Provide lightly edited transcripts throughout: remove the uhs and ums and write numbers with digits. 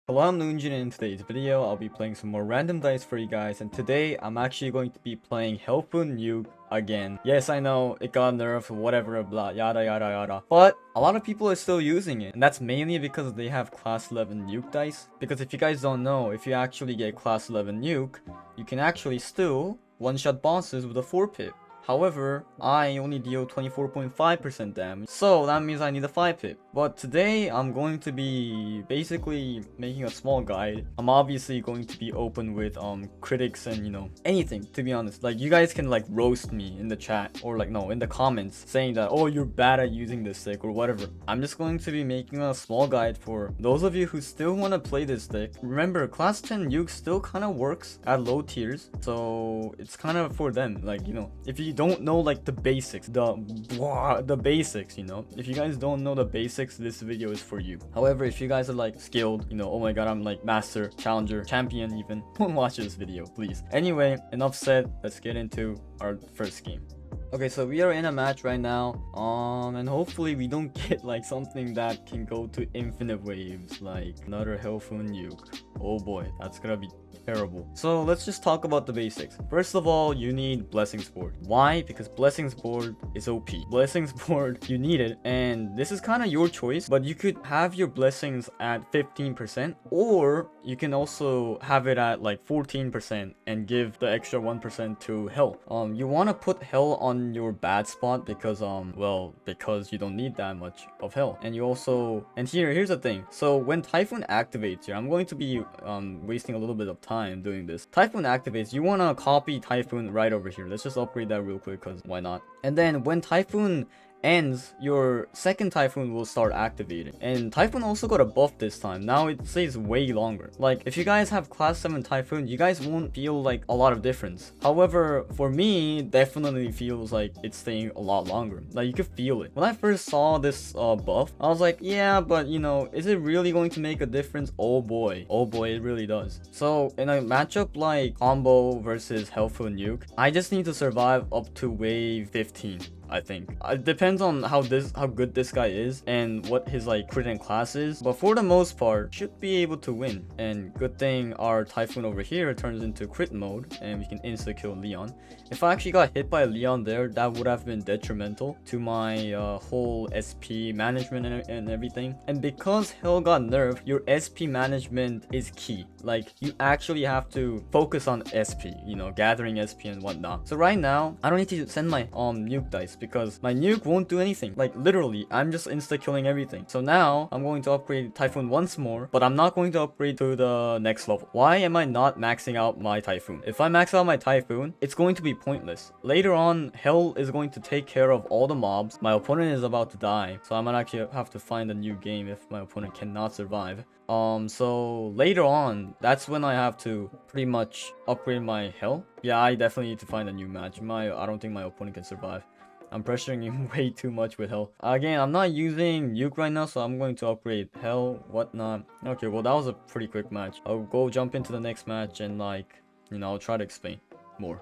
Hello, I'm LuNEJuNE. In today's video, I'll be playing some more random dice for you guys, and today I'm actually going to be playing HellPhoonNuke again. Yes, I know, it got nerfed, whatever, blah, yada yada yada. But a lot of people are still using it, and that's mainly because they have class 11 nuke dice. Because if you guys don't know, if you actually get class 11 nuke, you can actually still one-shot bosses with a 4-pip. However, I only deal 24.5% damage, so that means I need a 5-pip. But today, I'm going to be basically making a small guide. I'm obviously going to be open with critics and, you know, anything, to be honest. Like, you guys can like roast me in the chat, or like, no, in the comments, saying that, oh, you're bad at using this stick, or whatever. I'm just going to be making a small guide for those of you who still want to play this stick. Remember, class 10 nuke still kind of works at low tiers, so it's kind of for them. Like, you know, if you don't know like the basics, the basics, you know, if you guys don't know the basics, this video is for you. However, if you guys are like skilled, you know, oh my god, I'm like master, challenger, champion even, don't watch this video, please. Anyway, enough said, let's get into our first game. Okay, so we are in a match right now, and hopefully we don't get like something that can go to infinite waves, like another HellPhoonNuke. Oh boy, that's gonna be terrible. So let's just talk about the basics. First of all, you need Blessings Board. Why? Because Blessings Board is OP. Blessings Board, you need it, and this is kind of your choice, but you could have your blessings at 15%, or you can also have it at like 14% and give the extra 1% to Hell. You want to put Hell on your bad spot because well, because you don't need that much of Hell. And you also, and here's the thing. So when Typhoon activates here, I'm going to be wasting a little bit of time doing this. Typhoon activates, you want to copy Typhoon right over here. Let's just upgrade that real quick, because why not? And then when Typhoon ends, your second Typhoon will start activating, and Typhoon also got a buff this time. Now it stays way longer. Like, if you guys have class 7 Typhoon, you guys won't feel like a lot of difference. However, for me, definitely feels like it's staying a lot longer. Like, you could feel it. When I first saw this buff, I was like, yeah, but you know, is it really going to make a difference? Oh boy, it really does. So in a matchup like combo versus HellPhoonNuke, I just need to survive up to wave 15. I think it depends on how good this guy is and what his like crit and class is, but for the most part should be able to win. And good thing our Typhoon over here turns into crit mode and we can insta kill Leon. If I actually got hit by Leon there, that would have been detrimental to my whole SP management and everything. And because Hell got nerfed, your SP management is key. Like, you actually have to focus on SP, you know, gathering SP and whatnot. So right now I don't need to send my nuke dice, because my nuke won't do anything. Like, literally, I'm just insta-killing everything. So now, I'm going to upgrade Typhoon once more, but I'm not going to upgrade to the next level. Why am I not maxing out my Typhoon? If I max out my Typhoon, it's going to be pointless. Later on, Hell is going to take care of all the mobs. My opponent is about to die, so I might actually have to find a new game if my opponent cannot survive. So later on, that's when I have to pretty much upgrade my Hell. Yeah, I definitely need to find a new match. I don't think my opponent can survive. I'm pressuring him way too much with Hell. Again, I'm not using Nuke right now, so I'm going to upgrade Hell, whatnot. Okay, well, that was a pretty quick match. I'll go jump into the next match and, like, you know, I'll try to explain more.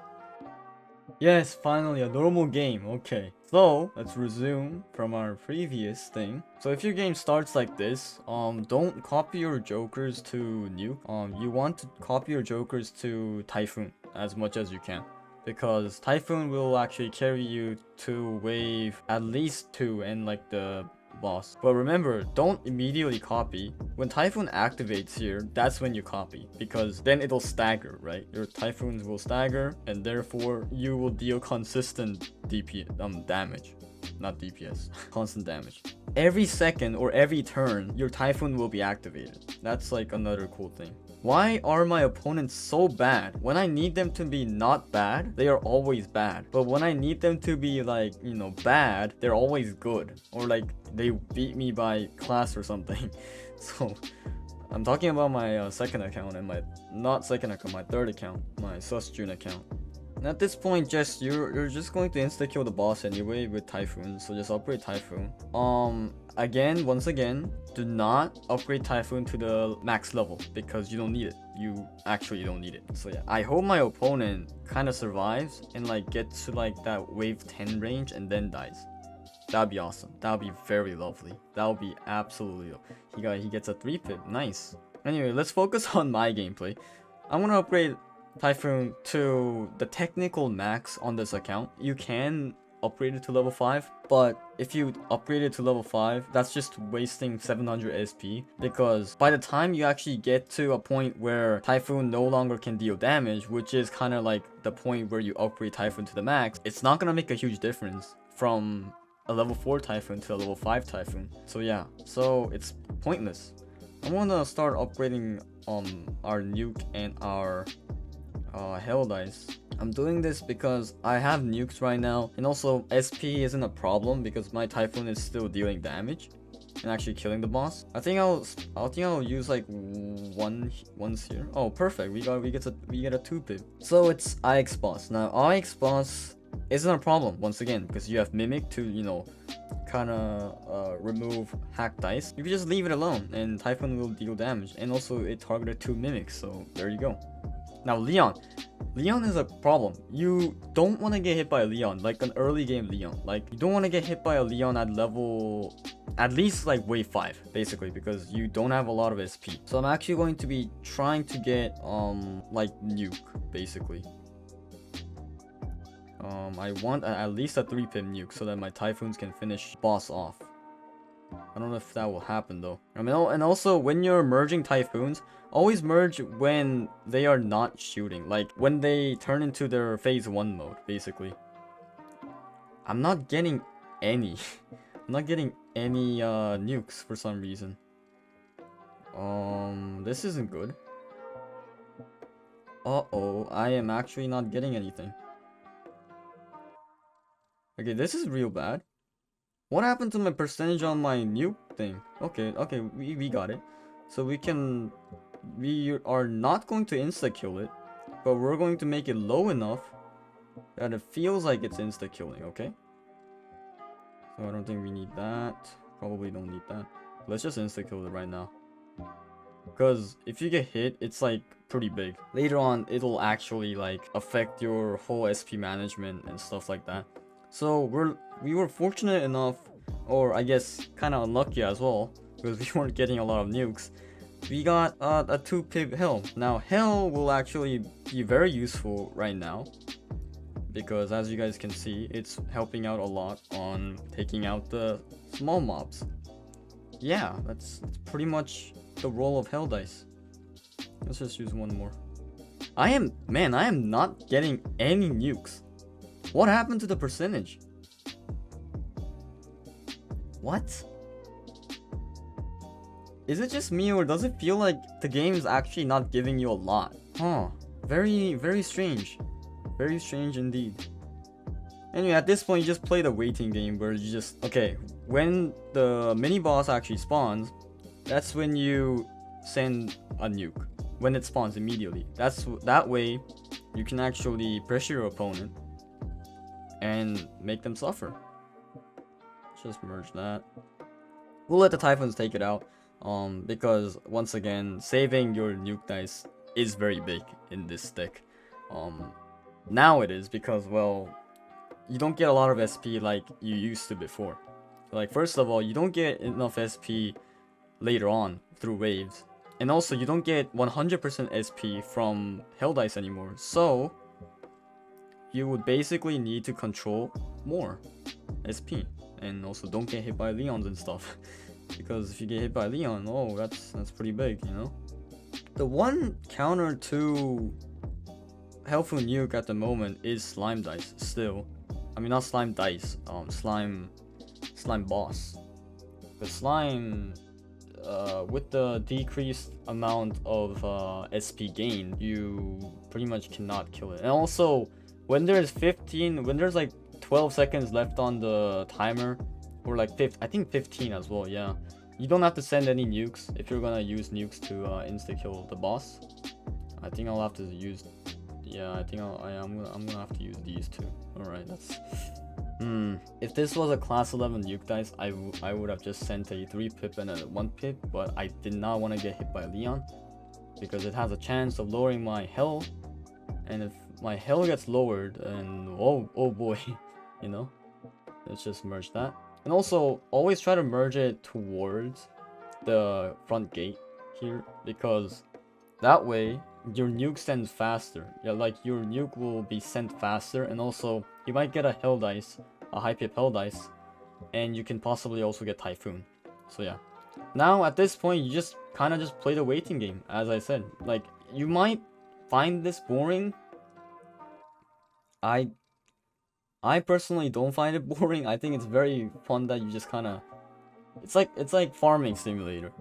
Yes, finally, a normal game. Okay, so let's resume from our previous thing. So if your game starts like this, don't copy your jokers to Nuke. You want to copy your jokers to Typhoon as much as you can, because Typhoon will actually carry you to wave at least 2 and like the boss. But remember, don't immediately copy. When Typhoon activates here, that's when you copy, because then it'll stagger, right? Your Typhoons will stagger, and therefore you will deal consistent damage. Not DPS, constant damage. Every second or every turn, your Typhoon will be activated. That's like another cool thing. Why are my opponents so bad? When I need them to be not bad, they are always bad. But when I need them to be like, you know, bad, they're always good. Or like, they beat me by class or something. So, I'm talking about my second account and my, not second account, my third account, my CrEWJuNE account. And at this point, just you're just going to insta kill the boss anyway with Typhoon, so just upgrade Typhoon. Once again, do not upgrade Typhoon to the max level, because you don't need it. You actually don't need it. So yeah, I hope my opponent kind of survives and like gets to like that wave 10 range and then dies. That'd be awesome. That would be very lovely. That would be absolutely. He gets a 3-pip. Nice. Anyway, let's focus on my gameplay. I'm gonna upgrade Typhoon to the technical max on this account. You can upgrade it to level 5, but if you upgrade it to level 5, that's just wasting 700 SP, because by the time you actually get to a point where Typhoon no longer can deal damage, which is kind of like the point where you upgrade Typhoon to the max, it's not gonna make a huge difference from a level 4 Typhoon to a level 5 Typhoon. So yeah, so it's pointless. I want to start upgrading our Nuke and our Hell Dice. I'm doing this because I have nukes right now, and also SP isn't a problem because my Typhoon is still dealing damage and actually killing the boss. I think I'll use like once here. Oh, perfect. We get a 2-pip. So it's IX boss. Now IX boss isn't a problem once again because you have Mimic to, you know, kind of remove hack dice. You can just leave it alone and Typhoon will deal damage, and also it targeted 2 mimics, so there you go. Now Leon is a problem. You don't want to get hit by a Leon, like an early game Leon. Like, you don't want to get hit by a Leon at level, at least like wave 5 basically, because you don't have a lot of SP. So I'm actually going to be trying to get like Nuke basically. I want at least a 3-pip Nuke so that my Typhoons can finish boss off. I don't know if that will happen though. I mean, and also when you're merging Typhoons, always merge when they are not shooting, like when they turn into their phase 1 mode basically. I'm not getting any I'm not getting any nukes for some reason. This isn't good. Uh-oh, I am actually not getting anything. Okay, this is real bad. What happened to my percentage on my nuke thing? Okay, we got it. So we are not going to insta-kill it, but we're going to make it low enough that it feels like it's insta-killing, okay? So I don't think we need that. Probably don't need that. Let's just insta-kill it right now. Because if you get hit, it's like pretty big. Later on, it'll actually like affect your whole SP management and stuff like that. So we were fortunate enough, or I guess kind of unlucky as well, because we weren't getting a lot of nukes. We got a 2-pip Hell. Now Hell will actually be very useful right now, because as you guys can see, it's helping out a lot on taking out the small mobs. Yeah, that's pretty much the role of Hell Dice. Let's just use one more. I am not getting any nukes. What happened to the percentage? What? Is it just me, or does it feel like the game is actually not giving you a lot? Huh. Very, very strange. Very strange indeed. Anyway, at this point you just play the waiting game where you just... Okay, when the mini boss actually spawns, that's when you send a nuke. When it spawns immediately. That way you can actually pressure your opponent and make them suffer. Just merge that. We'll let the Typhoons take it out, because once again, saving your nuke dice is very big in this stick. Now it is, because, well, you don't get a lot of SP like you used to before. Like, first of all, you don't get enough SP later on through waves, and also you don't get 100% SP from Hell Dice anymore, so you would basically need to control more SP. And also don't get hit by Leons and stuff. Because if you get hit by Leon, oh, that's pretty big, you know? The one counter to HellPhoonNuke at the moment is Slime Dice still. I mean, not Slime Dice, Slime Boss. The Slime, with the decreased amount of SP gain, you pretty much cannot kill it. And also, when there's like 12 seconds left on the timer, or like I think 15 as well, yeah, you don't have to send any nukes if you're gonna use nukes to insta-kill the boss. I think I'll have to use, yeah, I think I'm gonna have to use these two. Alright, that's... If this was a class 11 nuke dice, I would have just sent a 3-pip and a 1-pip, but I did not want to get hit by Leon, because it has a chance of lowering my Hell, and if my Hell gets lowered, and oh boy, you know, let's just merge that. And also, always try to merge it towards the front gate here, because that way your nuke sends faster. Yeah, like your nuke will be sent faster, and also you might get a hell dice, a high pip hell dice, and you can possibly also get Typhoon. So yeah. Now at this point, you just kind of just play the waiting game, as I said. Like, you might find this boring. I personally don't find it boring. I think it's very fun that you just kind of, it's like farming simulator.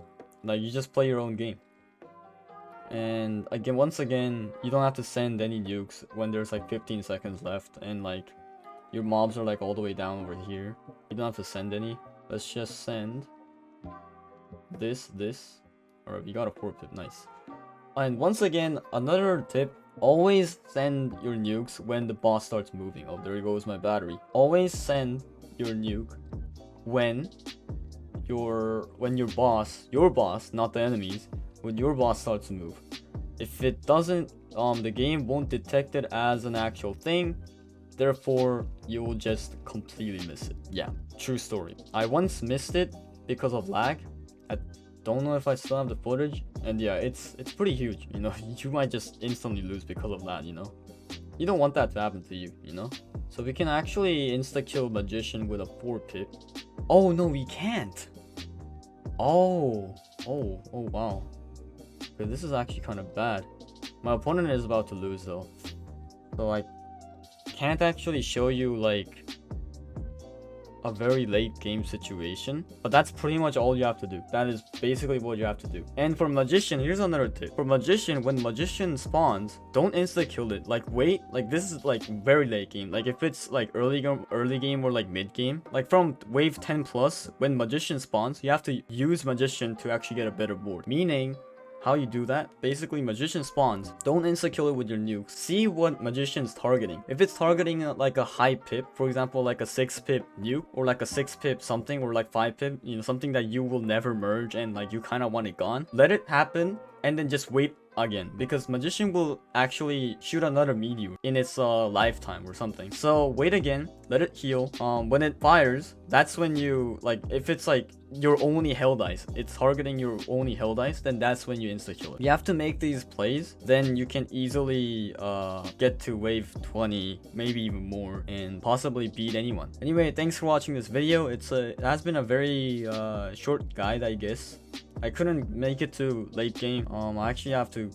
Like, you just play your own game. And again, once again, you don't have to send any nukes when there's like 15 seconds left, and like your mobs are like all the way down over here. You don't have to send any. Let's just send this. Alright, we got a 4-pip, nice. And once again, another tip, always send your nukes when the boss starts moving. Oh, there goes my battery. Always send your nuke when your boss, not the enemies, when your boss starts to move. If it doesn't, the game won't detect it as an actual thing, therefore you will just completely miss it. Yeah, true story. I once missed it because of lag. I don't know if I still have the footage, and yeah, it's pretty huge, you know. You might just instantly lose because of that, you know. You don't want that to happen to you, you know. So we can actually insta-kill Magician with a 4-pip. Oh no, we can't. Oh wow. Okay, this is actually kind of bad. My opponent is about to lose though, so I can't actually show you like a very late game situation, but that's pretty much all you have to do. That is basically what you have to do. And for Magician, here's another tip. For Magician, when Magician spawns, don't insta kill it. Like, wait, like this is like very late game. Like if it's like early game or like mid game, like from wave 10 plus, when Magician spawns, you have to use Magician to actually get a better board. Meaning, how you do that? Basically, Magician spawns. Don't insta-kill it with your nukes. See what Magician's targeting. If it's targeting like a high pip, for example, like a 6-pip nuke, or like a 6-pip something, or like 5-pip, you know, something that you will never merge and like you kind of want it gone, let it happen and then just wait again, because Magician will actually shoot another meteor in its lifetime or something. So wait again, let it heal. When it fires, that's when you, like, if it's like your only hell dice, it's targeting your only hell dice, then that's when you insta kill it. You have to make these plays, then you can easily get to wave 20, maybe even more, and possibly beat anyone. Anyway, thanks for watching this video. It has been a very short guide, I guess. I couldn't make it to late game. I actually have to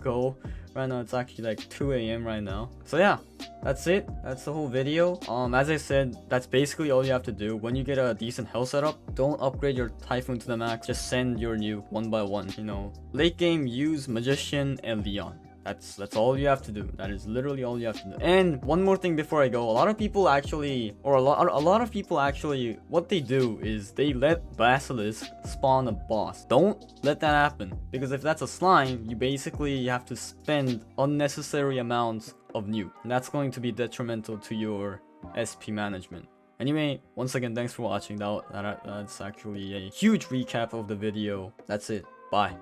go right now. It's actually like 2 AM right now. So yeah, that's it. That's the whole video. As I said, that's basically all you have to do. When you get a decent health setup, don't upgrade your Typhoon to the max. Just send your nuke one by one. You know, late game, use Magician and Leon. That's all you have to do. That is literally all you have to do. And one more thing before I go, a lot of people actually, what they do is they let Basilisk spawn a boss. Don't let that happen, because if that's a slime, you basically have to spend unnecessary amounts of nuke, and that's going to be detrimental to your SP management. Anyway, once again, thanks for watching. That's actually a huge recap of the video. That's it. Bye.